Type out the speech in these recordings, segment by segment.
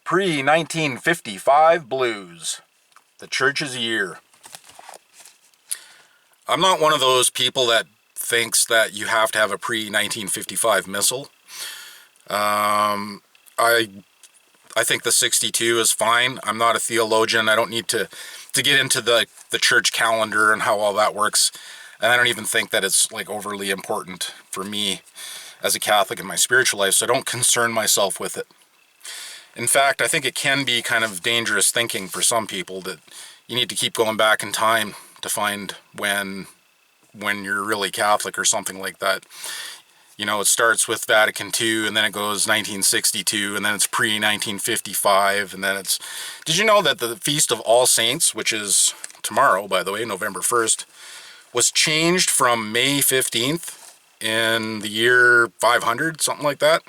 Pre-1955 Blues, the Church's Year. I'm not one of those people that thinks that you have to have a pre-1955 missal. I think the 62 is fine. I'm not a theologian. I don't need to get into the church calendar and how all that works. And I don't even think that it's like overly important for me as a Catholic in my spiritual life, so I don't concern myself with it. In fact, I think it can be kind of dangerous thinking for some people that you need to keep going back in time to find when you're really Catholic or something like that. You know, it starts with Vatican II, and then it goes 1962, and then it's pre-1955, and then it's... Did you know that the Feast of All Saints, which is tomorrow, by the way, November 1st, was changed from May 15th in the year 500, something like that?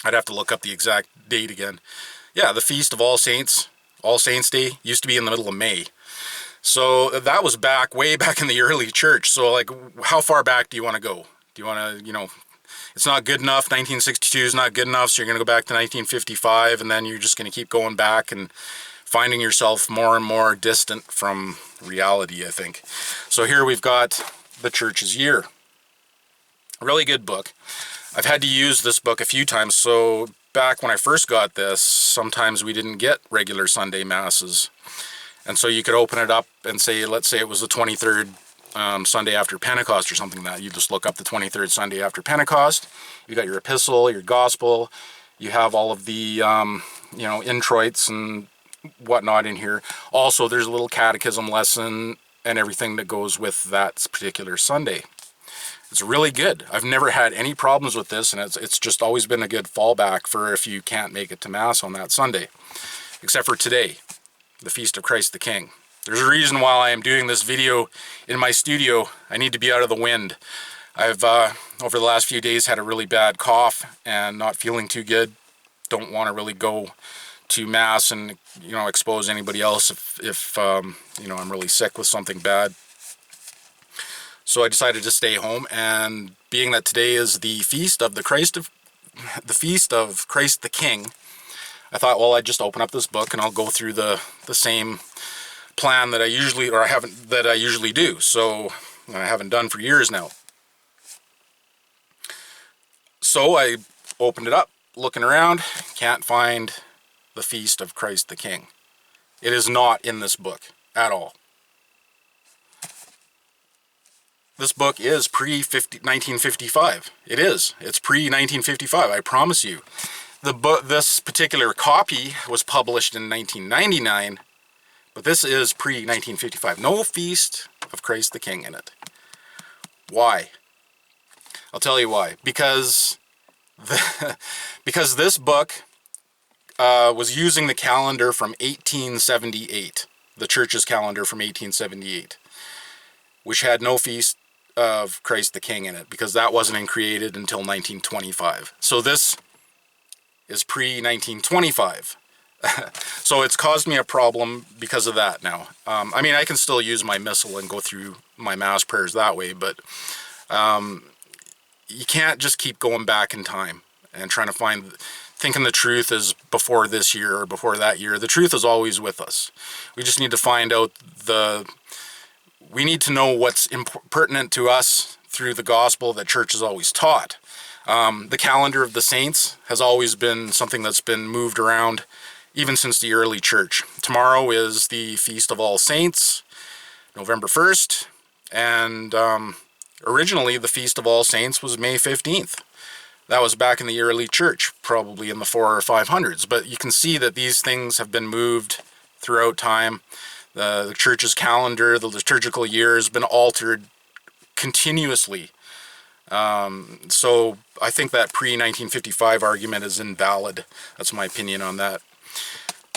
I'd have to look up the exact date again. Yeah, the Feast of All Saints Day, used to be in the middle of May. So that was way back in the early church. So like, how far back do you want to go? Do you want to, you know, it's not good enough. 1962 is not good enough, so you're going to go back to 1955, and then you're just going to keep going back and finding yourself more and more distant from reality, I think. So here we've got the Church's Year. A really good book. I've had to use this book a few times. So back when I first got this, sometimes we didn't get regular Sunday Masses. And so you could open it up and say, let's say it was the 23rd Sunday after Pentecost or something like that. You just look up the 23rd Sunday after Pentecost. You got your epistle, your gospel. You have all of the, you know, introits and whatnot in here. Also, there's a little catechism lesson and everything that goes with that particular Sunday. It's really good. I've never had any problems with this, and it's just always been a good fallback for if you can't make it to Mass on that Sunday. Except for today, the Feast of Christ the King. There's a reason why I am doing this video in my studio. I need to be out of the wind. I've, over the last few days, had a really bad cough and not feeling too good. Don't want to really go to Mass and, you know, expose anybody else if you know, I'm really sick with something bad. So I decided to stay home, and being that today is the feast of Christ the King, I thought, well, I'd just open up this book and I'll go through the same plan that I usually do. So I haven't done for years now. So I opened it up, looking around, can't find the Feast of Christ the King. It is not in this book at all. This book is pre-1955. It is. It's pre-1955, I promise you. This particular copy was published in 1999, but this is pre-1955. No Feast of Christ the King in it. Why? I'll tell you why. Because this book was using the calendar from 1878, the church's calendar from 1878, which had no Feast of Christ the King in it, because that wasn't created until 1925. So this is pre-1925. So it's caused me a problem because of that now. I mean, I can still use my missal and go through my Mass prayers that way, but you can't just keep going back in time and trying to thinking the truth is before this year or before that year. The truth is always with us. We just need to find out we need to know what's pertinent to us through the gospel that church has always taught. The calendar of the saints has always been something that's been moved around even since the early church. Tomorrow is the Feast of All Saints, November 1st, and originally the Feast of All Saints was May 15th. That was back in the early church, probably in the 400s or 500s, but you can see that these things have been moved throughout time. The church's calendar, the liturgical year, has been altered continuously. So I think that pre-1955 argument is invalid. That's my opinion on that.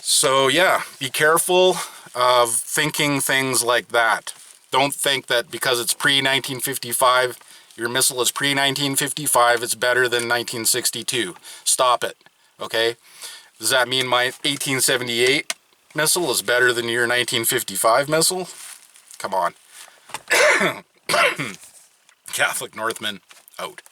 So yeah, be careful of thinking things like that. Don't think that because it's pre-1955, your missal is pre-1955, it's better than 1962. Stop it, okay? Does that mean my 1878 missal is better than your 1955 missal? Come on. Catholic Northmen out.